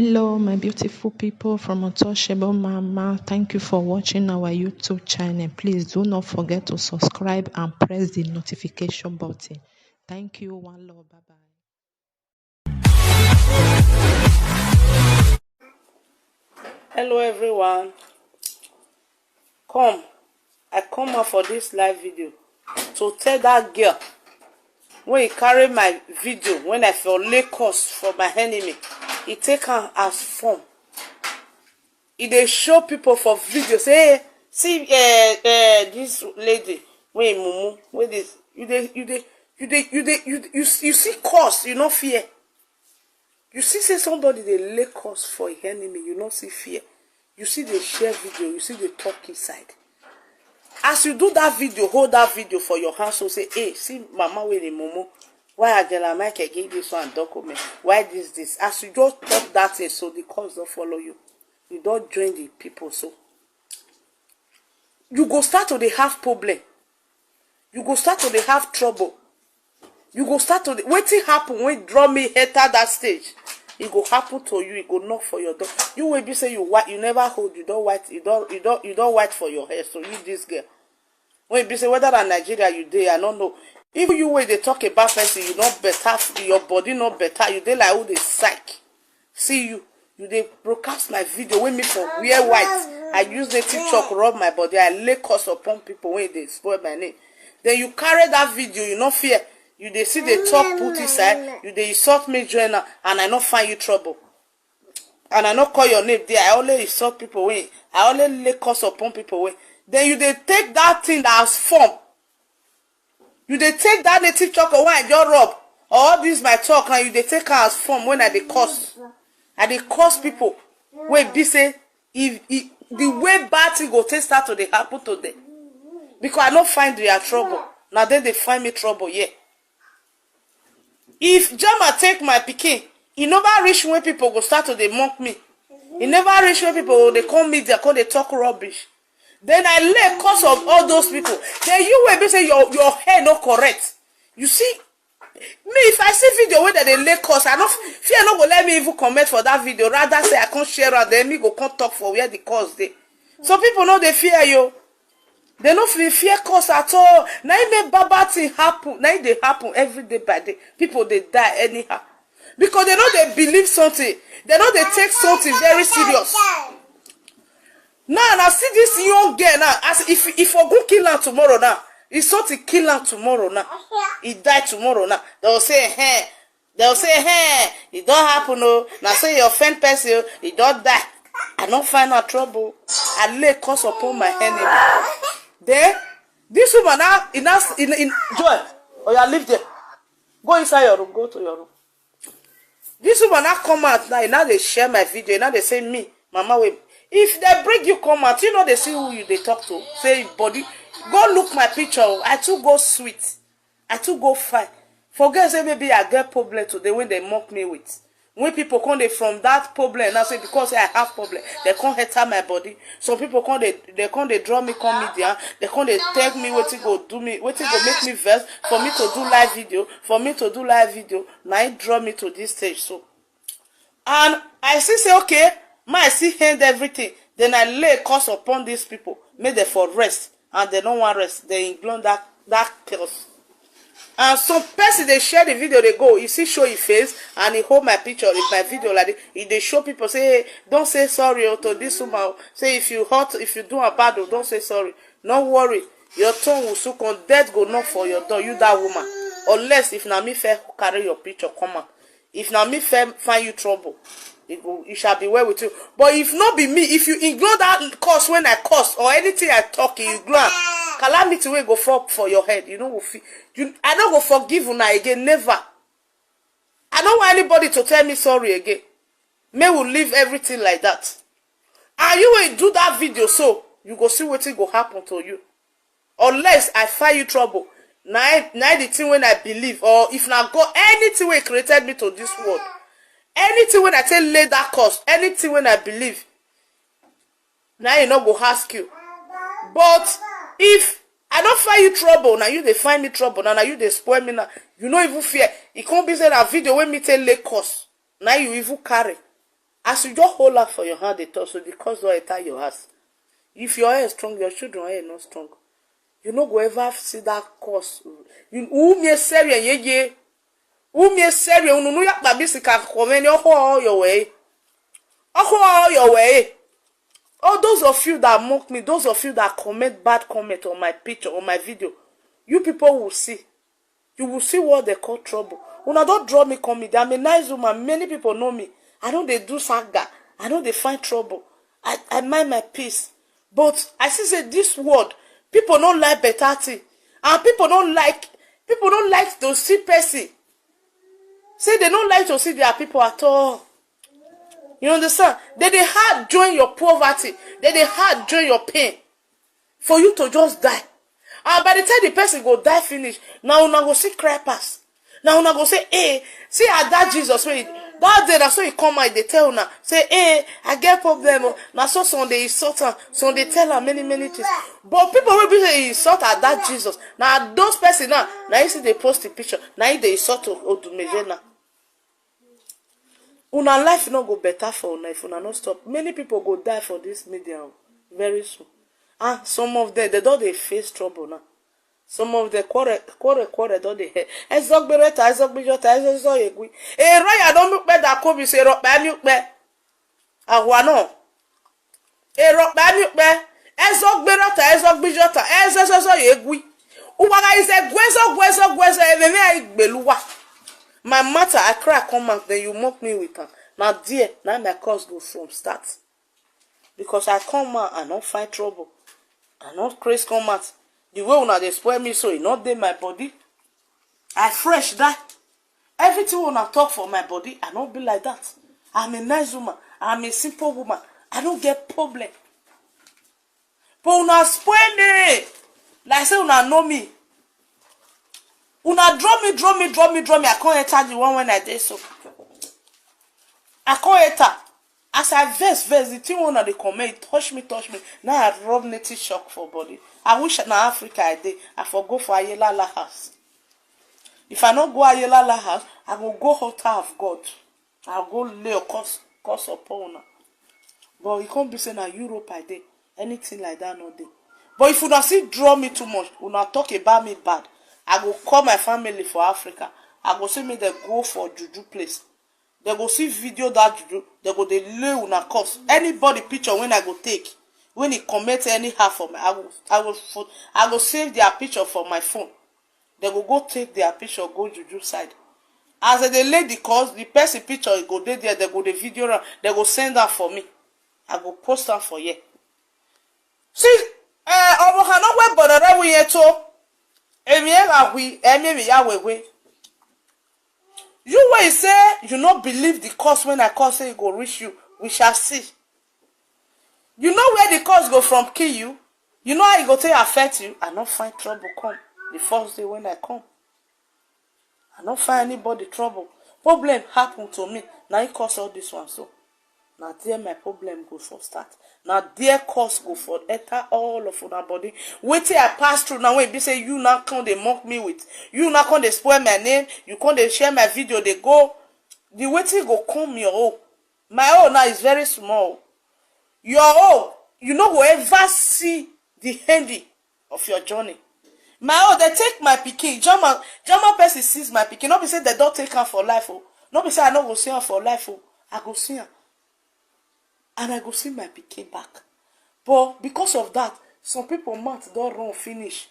Hello, my beautiful people from Untouchable Mama. Thank you for watching our YouTube channel. Please do not forget to subscribe and press the notification button. Thank you. One love. Bye bye. Hello everyone, I come out for this live video to tell that girl when he carry my video when I for Lagos for my enemy, he take her as form. He dey show people for video say, hey, see this lady wey mumu wey this you see cause, you no fear. You see say somebody dey lay cause for a enemy, you no see fear. You see the share video, you see the talk inside. As you do that video, hold that video for your hand, so say, hey, see mama wey dey mumu, why Angela Michael give this one document, why this. As you just talk that thing, so the cause don't follow you. You don't join the people, so you go start to dey have problem. You go start to dey have trouble. You go start to wetin happen when draw me enter that stage. It go happen to you. It go knock for your door. You will be say you never hold. You don't white. You don't white for your hair. So you this girl. When you be say whether in Nigeria you dey, I don't know. If you way they talk about person, you not better. Your body not better. You dey like who they psych. See you. You dey broadcast my video when me for wear white. I use the chalk rub my body. I lay curse upon people when they spoil my name. Then you carry that video. You not fear. You dey see the talk put inside, you dey insult me join and I not find you trouble. And I not call your name there. I only insult people when I only lay curse upon people when. Then you dey take that thing that has form. You dey take that native talk when I just rub. All this my talk and you dey take her as form when I dey curse. I dey curse people. When be say if the way bad thing go take start to dey happen to them. Because I not find their trouble. Now then they find me trouble, yeah. If Jama take my pikin, he never reach when people go start to dey mock me. He never reach when people they call me, they call they talk rubbish. Then I lay cause of all those people. Then you will be say your hair not correct. You see, me if I see video where they lay cause, I don't fear not go let me even comment for that video. Rather say I can't share and then me go can't talk for where the cause they. So people know they fear you. They no fear cause at all. Now it make bad thing happen. Now they happen every day by day. People they die anyhow. Because they know they believe something. They know they take something very serious. Now I see this young girl now. As if I go kill her tomorrow now. If something kill her tomorrow now. He die tomorrow now. They'll say, hey. They'll say, hey. It don't happen, no. Now say you offend person, he don't die. I don't find no trouble. I lay curse upon my enemy. Then this woman now in Joel, or you live there. Go inside your room, go to your room. This woman now come out now they share my video, now they say me, mama wait. If they bring you come out, you know they see who you they talk to. Say body, go look my picture. I too go sweet. I too go fine. Forget say maybe I get problem today when they mock me with. When people come from that problem, now say because I have problem, they can't enter my body. Some people come they draw me, come media, they come they tell me what to go do me, what to go make me verse for me to do live video, Now it draw me to this stage. So, and I say okay, I see hand everything. Then I lay curse upon these people, make them for rest, and they don't want rest. They ignore that curse. And some person they share the video, they go, you see show your face and he hold my picture with my video like this. They show people say, hey, don't say sorry to this woman. Say if you hurt, if you do a bad, don't say sorry. No worry, your tongue will soon come. Death go knock for your door, you that woman. Unless if na me fair carry your picture, come on. If na me fair find you trouble, it shall be well with you. But if not be me, if you ignore that curse when I curse or anything I talk, you ignore. Calamity will go fall for your head. You know, I don't go forgive you now again. Never. I don't want anybody to tell me sorry again. May we leave everything like that. And you will do that video so you go see what will happen to you. Unless I find you trouble. Now the thing when I believe, or if now go anything when created me to this world. Anything when I tell lay that cause, anything when I believe. Now you not go ask you. But if I don't find you trouble, now you they find me trouble, now you they spoil me now. You no even fear. It can't be said a video when me tell lay cause. Now you even carry. As you just hold up for your hand, they talk, so the cause don't enter your house. If your hair is strong, your children hair not strong. You no go ever see that cause. You me serious ye. Who me serious? Unu no yak baby sika komeni all your way. All your way. All those of you that mock me, those of you that comment bad comment on my picture, on my video, you people will see. You will see what they call trouble. Una don't draw me comedy. I'm a nice woman. Many people know me. I know they do saga. I know they find trouble. I mind my peace. But I see say this word, people don't like better thing. And people don't like to see person. Say they don't like to see their people at all. You understand? They hard join your poverty. They hard join your pain. For you to just die. And by the time the person go die finish, now una go see crappers. Now una go say, hey, see how that Jesus way. That day that's so he come out, they tell una, say, hey, I get problem. Now so Sunday insult her, so they tell her many things. But people will be say insult at that Jesus. Now those person now you see they post the picture. Now they insult to Odumeje now. Una life no go better for una if una no stop. Many people go die for this media very soon. Ah, some of them they don't they face trouble now. Some of the quarter don't they have. Ezogbereta, ezogbijota, ezozoyegui. Roya don't look better that Kobe say rock by milk be. Awano. Rock by milk be. Ezogbereta, ezogbijota, ezozoyegui. Uwaga is a gwezo, eveme beluwa. My matter, I cry come out, then you mock me with her. Now dear, now my cause go from start. Because I come out and not find trouble. I not crazy come out. The way una dey spoil me so it not dey my body. I fresh that. Everything when I talk for my body, I don't be like that. I'm a nice woman. I'm a simple woman. I don't get problem. But una spoil me. Like say una know me. Una draw me. I can't enter the one when I did so. I can't enter. As I verse, the thing one they comment, touch me. Now I rub native shock for body. I wish na Africa I did. I forgo for Ayelala house. If I not go Ayelala house, I will go altar of God. I'll go lay a curse upon her. But you can't be saying na Europe I did. Anything like that no day. But if you not see draw me too much, you not talk about me bad. I go call my family for Africa. I go say me they go for juju place. They go see video that juju. They go they lay una curse. Anybody picture when I go take. When he comment anyhow for me, I go save their picture for my phone. They go take their picture, go juju side. As they lay the cause, the person picture go there, they go the video around, they go send that for me. I go post that for you. See, omo cannot wait but that we here too. You will say you not believe the cause when I call say it go reach you. We shall see. You know where the cause go from kill you. You know how it go to affect you. I not find trouble come the first day when I come. I not find anybody trouble. Problem happen to me. Now it cause all this one so. Now there my problem go for start. Now there cause go for enter all of our body. Wait till I pass through now when they say you now come they mock me with. You now come they spoil my name. You come they share my video. They go. The waiting go come your own. My own now is very small. Your own, you no go ever see the ending of your journey. My own, they take my pikin. German person sees my pikin. Not be say they don't take her for life. Oh. Not be say I not go see her for life. Oh. I go see her. And I go see my pikin back. But because of that, some people mouth don't run finish.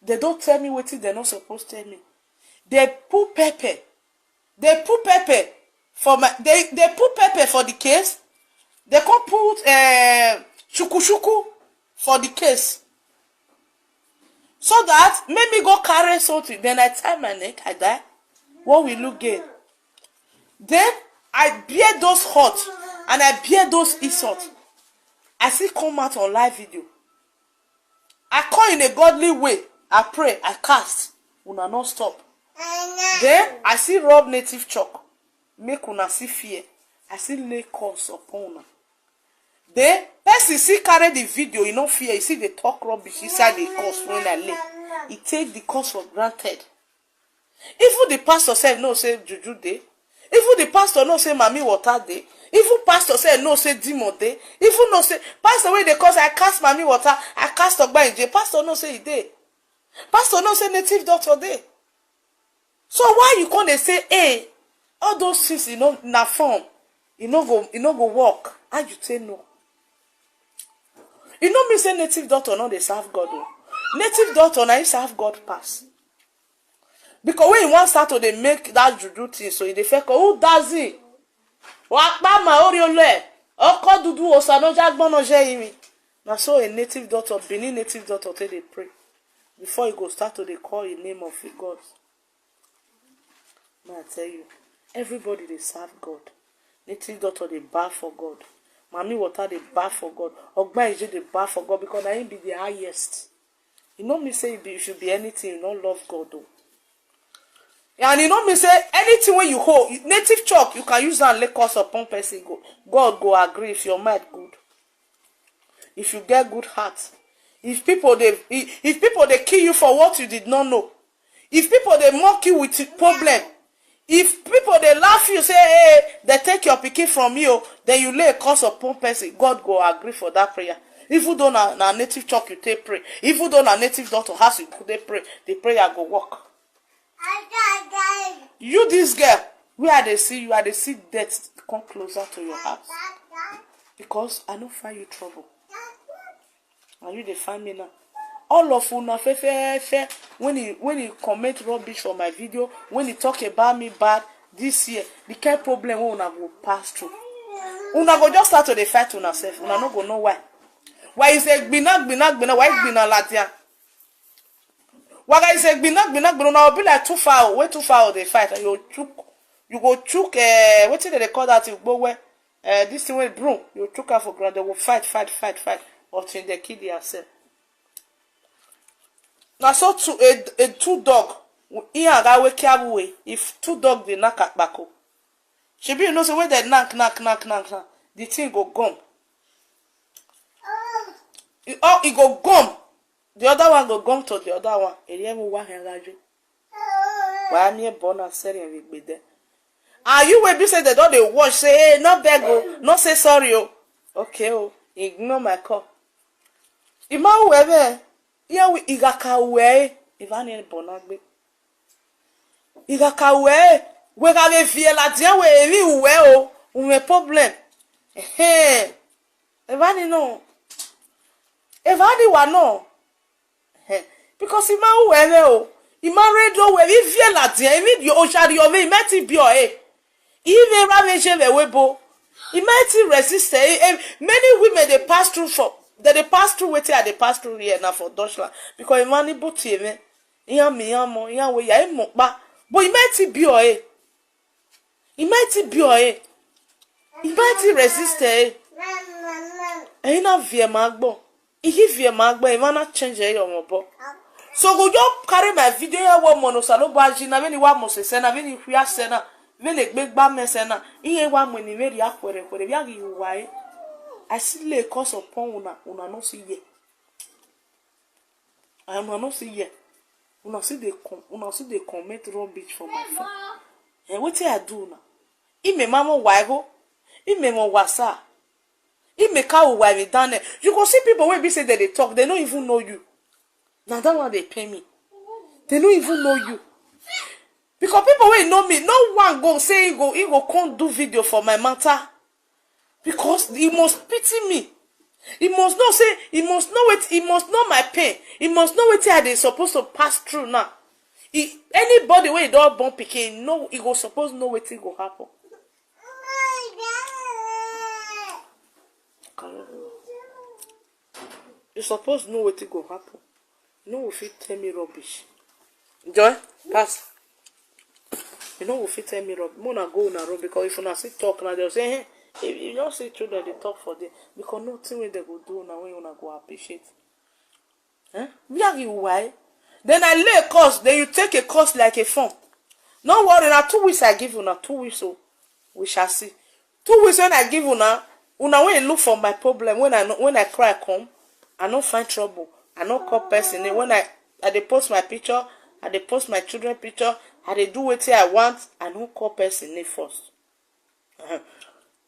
They don't tell me what they're not supposed to tell me. They put pepper. They put pepper for my. They put pepper for the case. They can put shuku for the case. So that make me go carry something. Then I tie my neck, I die. What will you gain? Then I bear those hurt and I bear those insults. I still come out on live video. I call in a godly way. I pray, I cast. Una not stop. Then I see rub native chalk. Make una see fear. I see lay curse upon una. Then person see carry the video, you know fear. You see they talk rubbish inside the curse when I lay. He take the curse for granted. Even the pastor said no say juju day. Even the pastor pastor no say mami water dey. Even pastor say no say demon dey. Even no say pastor wey dey cause I cast mami water, I cast Ogbainje. Pastor no say e dey. Pastor no say native doctor dey. So why you come dey say, hey, all those things, you know, na form, you no go work. How you say no? You know me say native doctor no dey serve God o. Native doctor na him serve God pass. Because when you want start to dey make that juju thing, so you dey fake who does it? Wa pa ma ori ole. Oko dudu osanoja gbona je imi. Na so a native doctor, Benin native doctor take dey pray before you go start to dey call the name of the God. May I tell you, everybody dey serve God. Native doctor dey bar for God. Mami water dey bar for God. Ogbainje dey bar for God because na him be the highest. You know me say you should be anything, you don't love God though. And you know me say anything when you hold, native chalk, you can use that and lay curse upon person. God go agree if your mind good. If you get good heart. If people they kill you for what you did not know. If people they mock you with problem. If people they laugh you, say, hey, they take your pikin from you, then you lay a curse upon person, God go agree for that prayer. If you don't na native chalk, you take pray. If you don't na native doctor house, you could pray. The prayer go work. You this girl, where they see you, they see death come closer to your house. Because I don't find you trouble. And you they find me now. All of you now, when you comment rubbish for my video, when you talk about me bad this year, the kind of problem una go pass through. Una go just start to dey fight una self. Una no go know why. Why you say gbina, why gbina latia? Why you say gbina, una be like too far, way too far they fight, and you go chook what they call that, you go where this thing with broom, you chook her for ground, they will fight until they kill themselves. Now so two dog if two dog dey knack at bako. Shebi you know say when they knack, the thing go gum. It go gum. The other one go gum to the other one. Are you will be say they don't they watch say hey not beg oh, not say sorry oh. Okay oh, ignore my call. Ima webe ya we igakawe ivani bonagbe. Igakawe we ga be fie la dia we eri uwe o, un problem. Ivani no. Evani wa no. Because ima webe o, ima redo we vi fie la dia, imi di o shari o me meti bi o Even ravage we webo. Imagine resist. Many women they pass through wetin they pass through here now for Deutschland because money buti me. Iya mi amo, iya we ya mo pa. But imagine bi o Imagine bi o Imagine resist na vie magbo. Ihi vie magbo e mana change e your bo. So go just carry my video ya wo mono salo baji na me ni wa mo se na me ni hwia se na. Vele gbegba mesena iye wa mweni veri akwere bia gi wai I still lay cause upon una no see ye I am no see ye una see they commit rubbish for my phone and what I do now ime mama waigo ime mo wasa ime ka wai me done you go see people wey be say they talk they don't even know you now that one they pay me they don't even know you. Because people will know me, no one go say he go come do video for my matter. Because he must pity me. He must know my pain. He must know what they supposed to pass through now. Anybody where don't born pikin, know he go supposed know what go happen. You supposed know what go happen. No, if you tell me rubbish. Joy, pass. You know, if you tell me rub, Mona go on a rub because if you not see talk now, they'll say, hey, if you don't see children, they talk for them because nothing when they go do now when you wanna go appreciate. Why? Then I lay a course, then you take a course like a form. No worry, now 2 weeks I give you now, 2 weeks so we shall see. 2 weeks when I give you now, when you look for my problem, when I cry come, I don't find trouble. I don't call person. When I dey post my picture, I dey post my children picture. I dey do what I want. I don't call person first.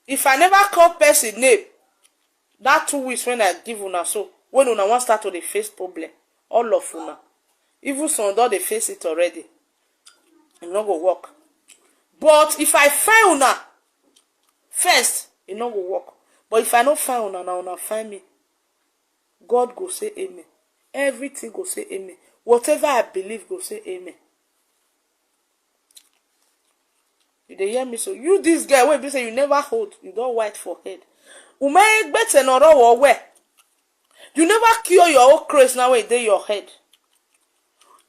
If I never call person name, that 2 weeks when I give una so, when una wan start to dey face problem, all of una, even some don dey face it already, e no go work. But if I find una first, e no go work. But if I no find una, na una find me, God go say amen. Everything go say amen. Whatever I believe go say amen. You dey hear me? So you, this guy, wey be say you never hold, you don white for head. You never cure your own craze now wey dey your head.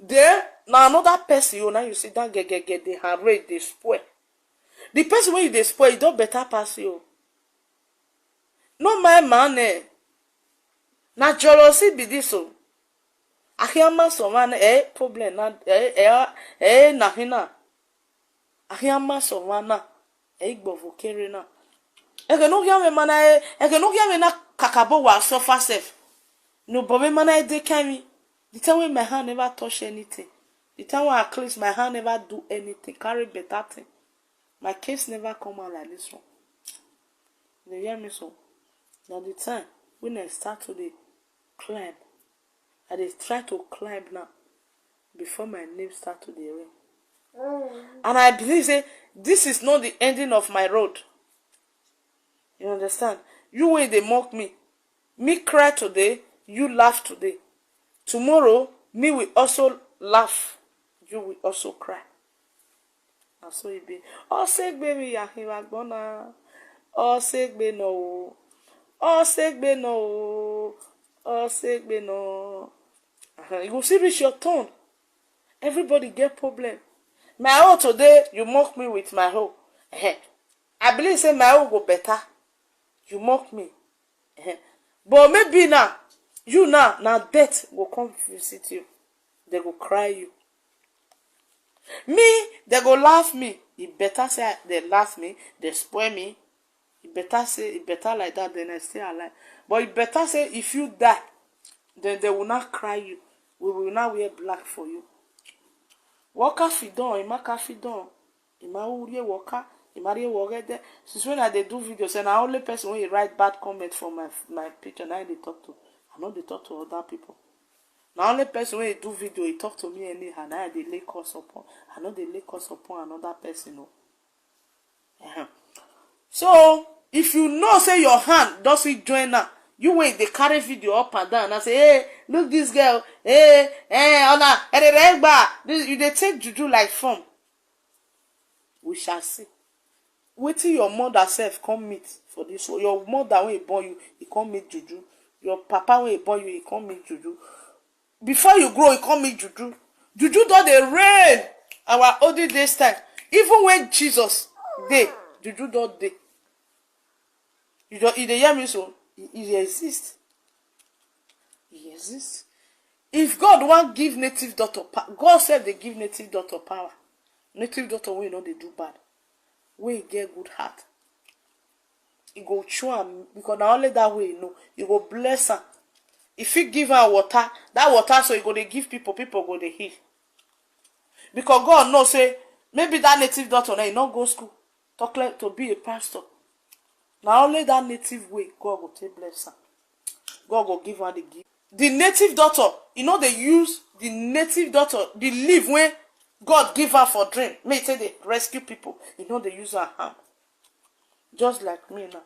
Then na another person you now you sit down get dey harrate, dey spoil. The person wey you dey spoil, e don better pass you. No mind man na jealousy be this o. Ahiama someone problem na na hina. Ahiama someone na igbovo kere na. Ege no ya me mana ege no ya me na kakabo wa suffer self. No bobe mana dey carry. The time when my hand never touch anything. The time when I cleanse, my hand never do anything. Carry better thing. My case never come out like this one. You hear me so? Now the time when I start to dey climb, I dey try to climb now before my name start to dey rain. And I believe say this is not the ending of my road. You understand? You wey dey mock me. Me cry today, you laugh today. Tomorrow, me will also laugh. You will also cry. And so it be. Oh, segbe mi yahiwa gbona. Oh, segbe no. Oh, segbe no. Oh, segbe no. You will see reach your turn. Everybody get problem. My own today, you mock me with my hoe. I believe say my own go better. You mock me. But maybe now, you now death will come visit you. They go cry you. Me, they go laugh me. It better say they laugh me, they spoil me. It better say it better like that than I stay alive. But it better say if you die, then they will not cry you. We will not wear black for you. Waka fidon, imaka fidon, ima uriye waka, imariye wogede. Since when I dey do videos, and I only person when you write bad comment for my picture, now they talk to. I know they talk to other people. Now only person when you do video, he talk to me anyhow. Now they lay curse upon. I know they lay curse upon another person. No. So if you know say your hand doesn't join now, you wait they carry video up and down and say, hey, look this girl, Ona, this you they take juju like form. We shall see. Wait till your mother self come meet for this. Your mother when he born you, he come meet juju. Your papa when he born you, he come meet juju. Before you grow, he come meet juju. Juju don dey reign our olden days time. Even when Jesus dey, juju don dey. You dey hear me so? He exists. He exists. If God want give native daughter power, God said they give native daughter power. Native daughter wey no dey do bad, wey get good heart. He go show am because na only that way you know. He go bless am. If he give her water, that water so he go dey give people, people go dey heal. Because God knows say maybe that native daughter now he no go school, talk like to be a pastor. Now only that native way God go take bless her. God go give her the gift. The native daughter, you know they use the native daughter, the leaf when God give her for dream. May say they rescue people. You know they use her hand. Just like me now.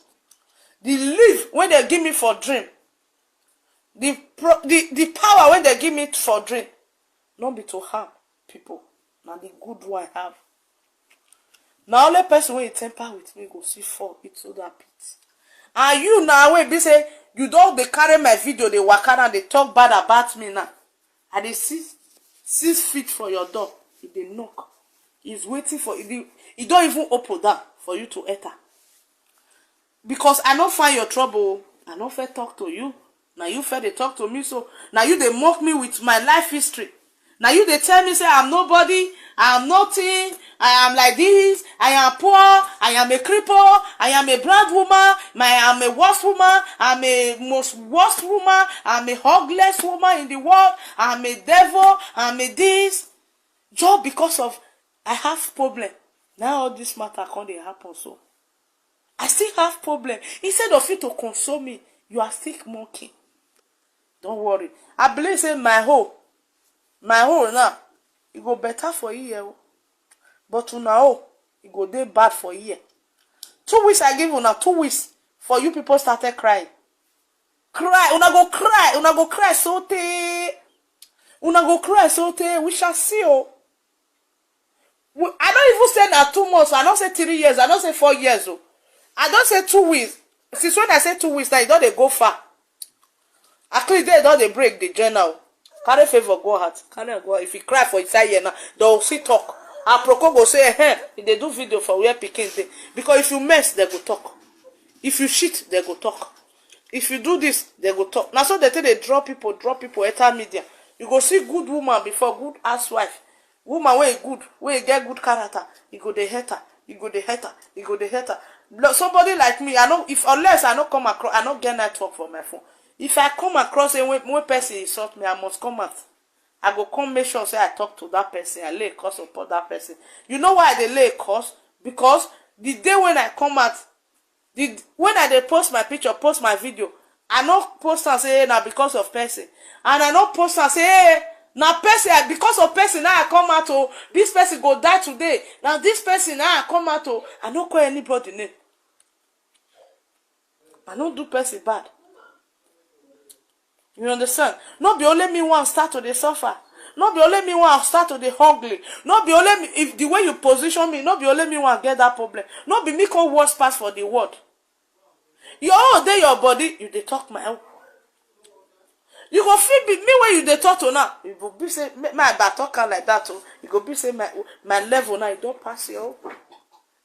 The leaf when they give me for dream, the power when they give me for dream, not be to harm people. Now the good one I have. Now only person when you temper with me go see fall into that pit. And you now when be say you don't they carry my video, they walk out and they talk bad about me now. And they 6 feet for your door. If they knock, he's waiting for you. He don't even open that for you to enter. Because I don't find your trouble. I don't fair talk to you. Now you fair they talk to me. So now you they mock me with my life history. Now you they tell me say I'm nobody, I am nothing, I am like this, I am poor, I am a cripple, I am a blind woman, I am a worst woman, I am a most worst woman, I am a hugless woman in the world, I am a devil, I am a this. Just because of I have problem. Now all this matter can't they happen so. I still have problem. Instead of you to console me, you are still mocking. Don't worry. I believe say my whole now, it go better for you. But now, it go dey bad for you. 2 weeks I give una 2 weeks for you people started crying. Cry, una go cry so tey. Una go cry so tey. We shall see. Oh. I don't even say na 2 months. I don't say 3 years. I don't say 4 years. Oh. I don't say 2 weeks. Since when I say 2 weeks, now you don't dey go far. At least they don't dey break the journal. Carry favor go out. Carry go out. If you cry for inside here now, they'll see talk. Aproko go say, if they do video for where Pikin dey. Because if you mess, they go talk. If you shit, they go talk. If you do this, they go talk. Now so they tell they drop people, enter media. You go see good woman before good housewife. Woman wey good, wey get good character, you go the hater, you go the hater, you go the hater. Somebody like me, I know unless I don't come across, I don't get network for my phone. If I come across a one person insult me, I must come out. I go come make sure say I talk to that person, I lay a cause support that person. You know why they lay a cause? Because the day when I come out, when I dey post my picture, post my video, I no post and say now because of person, and I no post and say hey, now person because of person now I come out. Oh, this person go die today. Now this person now I come out. Oh, I no call anybody name. I no do person bad. You understand? Not be only me one start to the suffer. Not be only me one start to the ugly. Not be only me, if the way you position me, not be only me one get that problem. Not be me call worst pass for the word. You all day your body, you dey talk my own. You go feel me when you dey talk to now. You go be say my bad talker like that. Oh, you go be say my level now you don't pass you.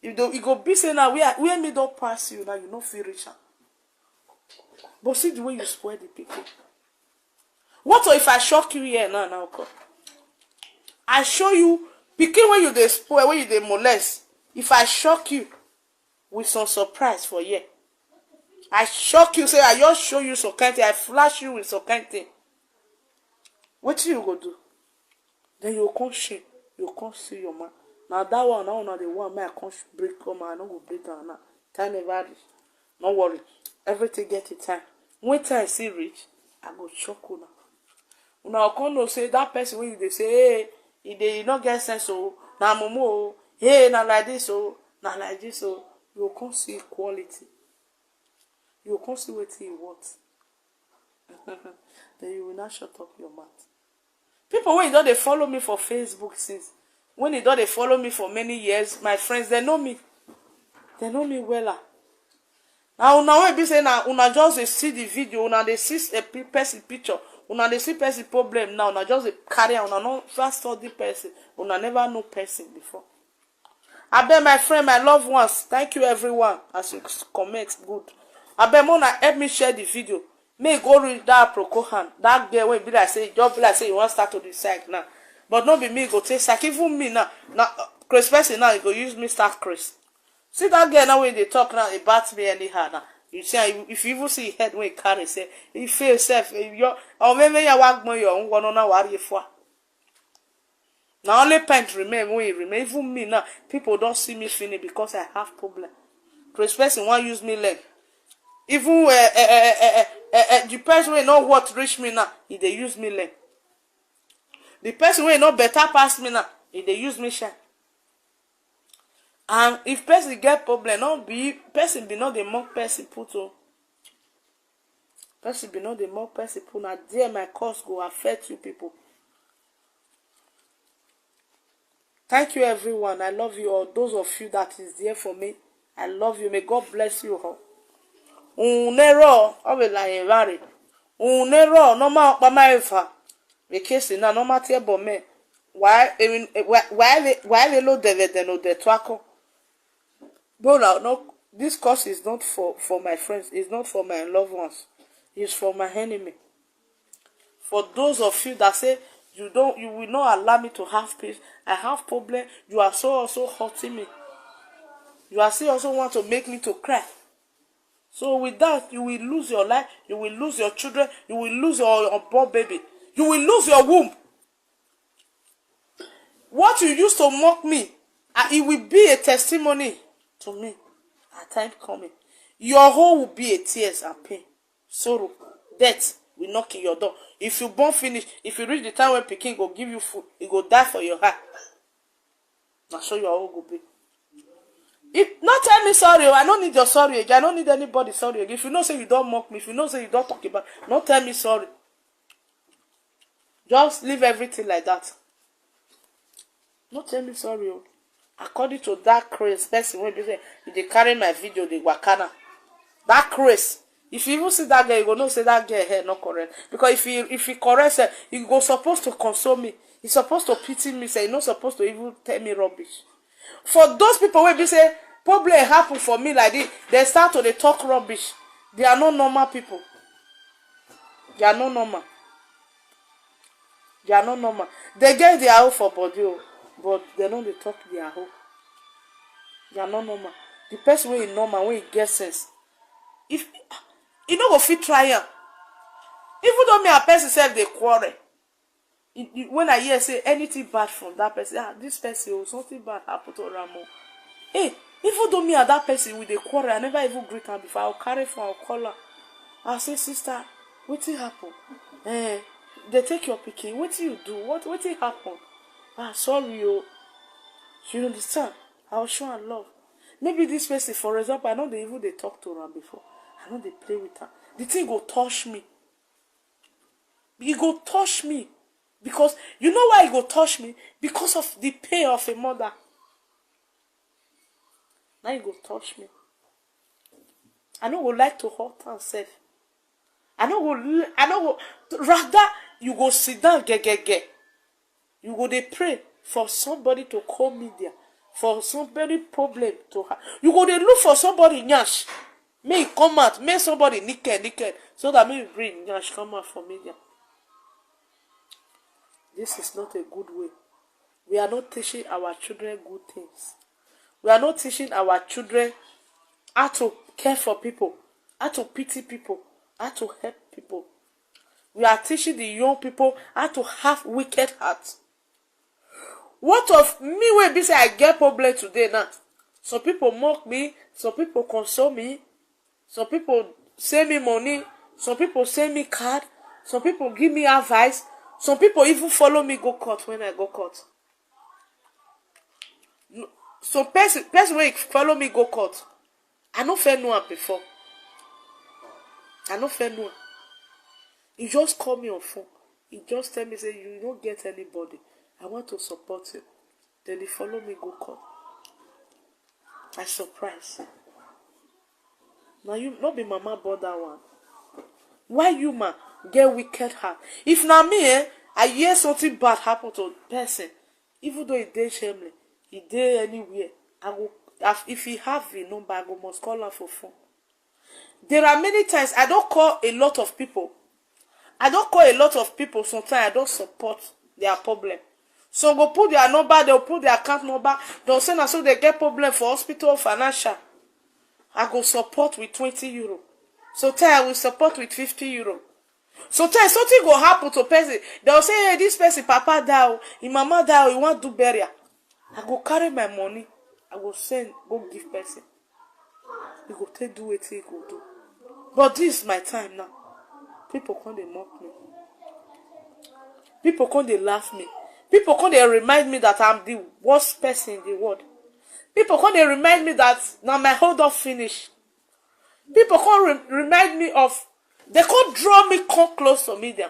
You go be say now where me don't pass you now you no feel richer. But see the way you spoil the people. What if I shock you here now? Okay? I show you pikin when you dey spoil, when you dey molest. If I shock you with some surprise for you, I shock you, say I just show you some kind thing, I flash you with some kind thing. What you go do? Then you come shame, you come see your man. Now that one, now the one man I come break come, I no go break down now. Time never reach. No worry, everything get it time. When time see reach, I go shock you now. Una come know say that person when you dey say hey, he not get sense oh, na momo, hey, na like this oh, na like this oh, you come see quality. You come see what you want. Then you will not shut up your mouth. People when you don't they follow me for Facebook since, when you don't they follow me for many years, my friends, they know me. They know me well. Now when be saying now, una just see the video, una they see a person picture. Una dey see person problem now, una just dey carry on, una no first study person, una never know person before. I beg my friend, my loved ones, thank you everyone as you comment good. I beg una help me share the video. May go read that Procohan, that girl wey be like say, just be like say you want start to decide now. But not be me go take sack, even me now Chris person now you go use me start Chris. See that girl now when they talk now about me anyhow now. You see, if you even see head when you carry, say, you feel safe, or maybe you walk more your own one on a worry for. Now only paint remain when you remain. Even me now, people don't see me finish because I have problem. Chris person want use me leg. Even the person will not what reach me now, he they use me leg. The person will not better pass me now, he they use me shine. And if person get problem, not be person be not the mock person put on. Person be not the mock person put. Now there my cause go affect you people. Thank you everyone. I love you all. Those of you that is there for me, I love you. May God bless you all. Unero, I will lie vary. Unero, no ma pa ma efa. Me kesi na no ma tie bo me. Why they load the no the twako. But no, this course is not for my friends. It's not for my loved ones. It's for my enemy. For those of you that say you will not allow me to have peace. I have problem. You are also hurting me. You are still also want to make me to cry. So with that, you will lose your life. You will lose your children. You will lose your unborn baby. You will lose your womb. What you used to mock me, it will be a testimony to me. Our time coming. Your home will be a tears and pain, sorrow, death will knock in your door. If you born finish, if you reach the time when pikin go give you food, he go die for your heart. Na so your home go be. If not tell me sorry, I don't need your sorry again. I don't need anybody sorry again. If you know say you don't mock me, if you know say you don't talk about, not tell me sorry. Just leave everything like that. Not tell me sorry. According to that craze person when they say if they carry my video, they wakana. That craze. If you even see that girl, you go know say that girl hair not correct. Because if he corrects her, he go supposed to console me. He's supposed to pity me. Say he's not supposed to even tell me rubbish. For those people when they say problem happen for me like this, they start to they talk rubbish. They are not normal people. They are not normal. They are not normal. They get their own for body, but they don't they talk their own. They are not normal. The person when he normal, when he gets sense, if you no go fit try am. Even though me and person self dey quarrel, when I hear say anything bad from that person, this person something bad happen to am. Hey, even though me and that person we dey quarrel, I never even greet am before. I'll carry phone, I'll call her. I'll say, sister, wetin happen? They take your pikin. Wetin you do? Wetin happen? Sorry, oh. You understand? I'll show her love. Maybe this person, for example, I know they even they talk to her before. I know they play with her. The thing go touch me. It go touch me. Because, you know why it go touch me? Because of the pain of a mother. Now it go touch me. I no go like to hurt herself. I no go, rather, you go sit down, get. You go dey pray for somebody to call media. For somebody problem to have. You go dey look for somebody nyash. May it come out. May somebody naked. So that may bring nyash come out for media. This is not a good way. We are not teaching our children good things. We are not teaching our children how to care for people, how to pity people, how to help people. We are teaching the young people how to have wicked hearts. What of me when be say I get problem today now? Some people mock me, some people console me, some people send me money, some people send me card, some people give me advice, some people even follow me go court when I go court. So person when follow me go court, I no fair know am before. I no fair know am. He just call me on phone. He just tell me say you don't get anybody. I want to support you. Then he follow me go court. I surprise. Now you not be mama bought that one. Why you man get wicked heart? If na me, I hear something bad happen to a person, even though he dey shameless, he dey anywhere, I go if he have a number, I go must call her for phone. There are many times I don't call a lot of people. Sometimes I don't support their problem. Some go put their number, they'll put their account number, they'll send us so they get problem for hospital or financial. I go support with 20 euro. Sometimes I will support with 50 euro. Sometimes something go happen to person. They'll say, hey, this person, papa die, his mama die, he want do burial. I go carry my money, I go send, go give person. He go take do what he go do. But this is my time now. People come they mock me. People come they laugh me. People come they remind me that I'm the worst person in the world. People come they remind me that now my hold up finish. People come remind me of, they come draw me come close to me them.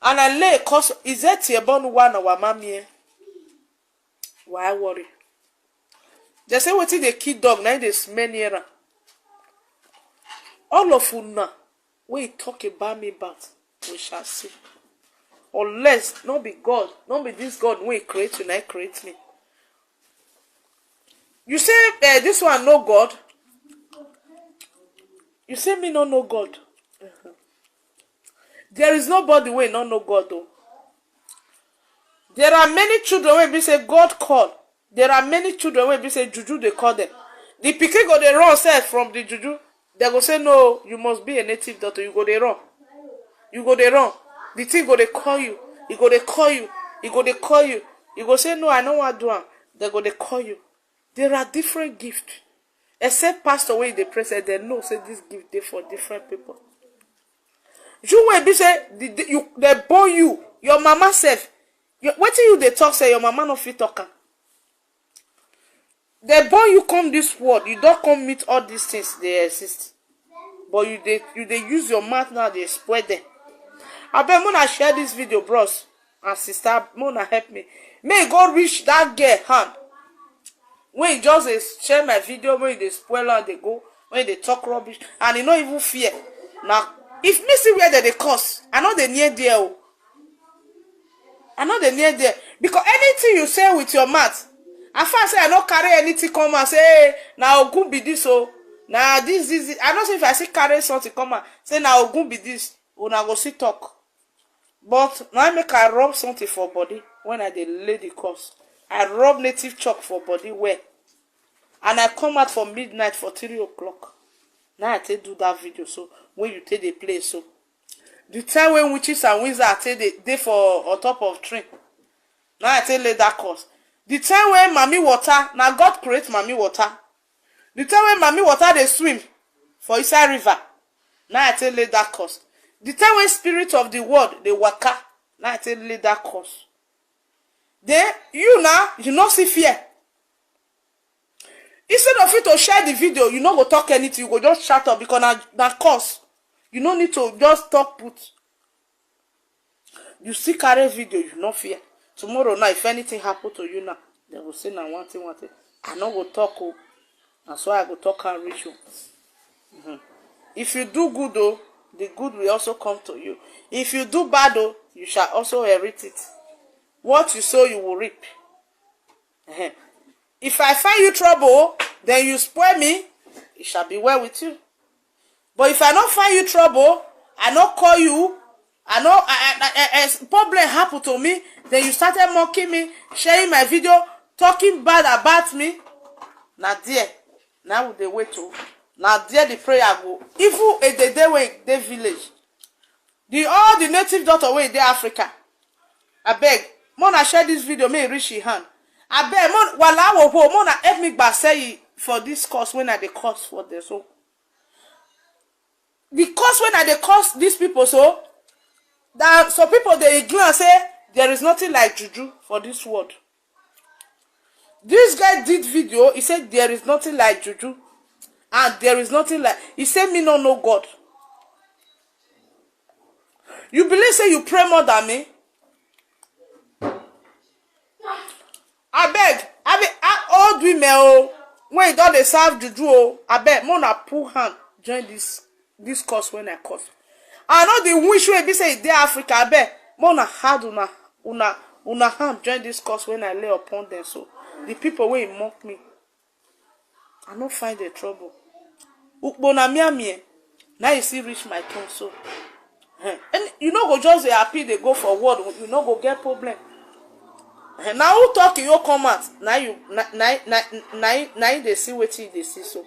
And I lay cause is that your born one our mommy? Why worry? They say what they kill dog now they smell near. All of you now, when you talk about me but we shall see. Unless not be God, not be this God when he create you, now create me. You say this one no God. You say me no know God. There is nobody wey not know God though. There are many children when we say God call. There are many children when we say juju they call them. The pikin go they run self from the juju. They go say no, you must be a native doctor. You go they run. You go they run. The thing go they call you. He go they call you. He go they call you. You go say no, I don't want to do it. They go they call you. There are different gifts. Except pastor wey dey pray say dem know say this gift dey for different people. You wey be say they born you, your mama sef. Wetin you dey talk say your mama no fit talk am. They born you come this world, you don come meet all these things dey exist. But you dey use your mouth now dey spoil them. Abeg una share this video, bros and sister. Una help me. May go reach that girl hand. When you just dey share my video, when you dey spoil am, dey go, when you dey talk rubbish, and you no even fear. Now, if me see where they curse, I know they near there. Oh. I know they near there. Because anything you say with your mouth, I first say I no carry anything come and say, hey, now Ogun be this, oh. Now this. I don't say if I see carry something come and say now Ogun be this, una go see talk. But now I make I rub something for body when I dey lay the curse. I rub native chalk for body where. And I come out for midnight for 3 o'clock. Now I take do that video. So when you take the play, so the time when witches and wizards take they for on top of tree. Now I take lay that curse. The time when Mami water, now God create Mami water. The time when Mami water they swim for inside river. Now I take lay that curse. The time when spirit of the world they waka. Now I take lay that curse. Then you now you not see fear. Instead of you to share the video, you no go talk anything. You go just shut up because na curse. You no need to just talk put. You see carry video, you no fear. Tomorrow now, if anything happen to you now, they will say na one thing. I no go talk. Oh, that's why I go talk and reach you. If you do good, though, the good will also come to you. If you do bad, though, you shall also inherit it. What you sow, you will reap. If I find you trouble, then you spoil me, it shall be well with you. But if I don't find you trouble, I not call you, I know problem happen to me, then you started mocking me, sharing my video, talking bad about me. Now there, now they wait to. Now there the prayer go. Even if the day when they village, all the native daughter way in Africa. I beg, Mona share this video, may reach your hand. I beg, Mona help me by say for this course when I the course for this. So because when I the course these people so that some people they ignore and say there is nothing like juju for this world. This guy did video, he said there is nothing like juju. And there is nothing like, he said me no know God. You believe say you pray more than me? I beg old women oh, when you don't dey serve juju oh, I beg mona pull hand join this course when I course. I know the wish wey be say dey Africa, I beg mona hard una hand join this course when I lay upon them. So the people wey mock me, I no find the trouble. Ukbona miamie, now you see reach my tongue so. And you no go just happy they go for word, you no go get problem. Now who talk you come out? Now you they see what they see so.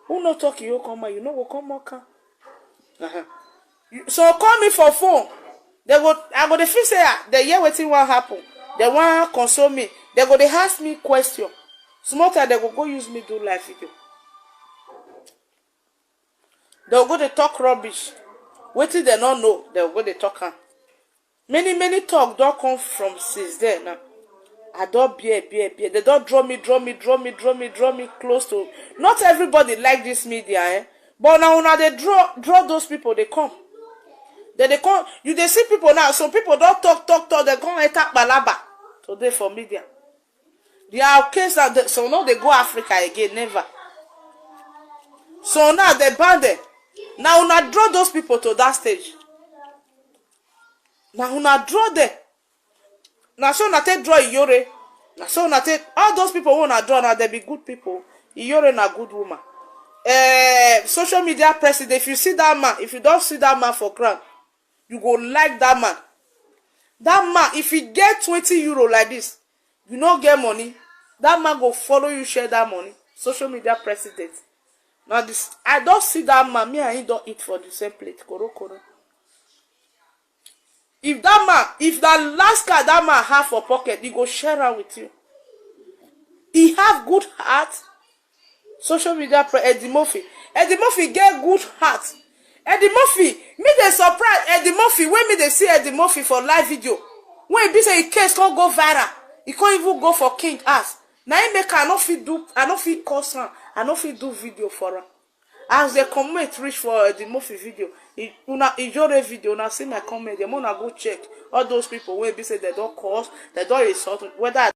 Who no talk you come out? You know go come out. So call me for phone. I go the feel say they hear wetin wan happen. They want console me. They go they ask me question. Small time they go use me do live video. They go they talk rubbish. Wetin they not know, they go they talk am. Many talk don't come from since then now. I don't bear. They don't draw me close to. Not everybody like this media, eh? But now they draw those people, they come. They come. You they see people now. Some people don't talk. They go and attack balaba today for media. There are cases that so now they go Africa again, never. So now they ban them. Now una draw those people to that stage. Now una draw them. Now so una take draw Iyore. Now so una take all those people who una draw now they be good people. Iyore na good woman. Social media president. If you see that man, if you don't see that man for ground, you go like that man. That man, if he get 20 euro like this, you no get money. That man go follow you share that money. Social media president. Now this, I don't see that man. Me and he don't eat for the same plate. Koro. If that last card that man have for pocket, he go share am with you. get good heart. Social media Eddie Murphy get good heart. Eddie Murphy, me dey surprise Eddie Murphy when me dey see Eddie Murphy for live video. When e be say e case can't go viral, e can't even go for king ass. Now he make I no fit curse am, I no fit do video for am. As the comment reach for Eddie Murphy video, una enjoy video, una see my comment, dem una go check all those people wey be say they don't curse, they don't insult, whether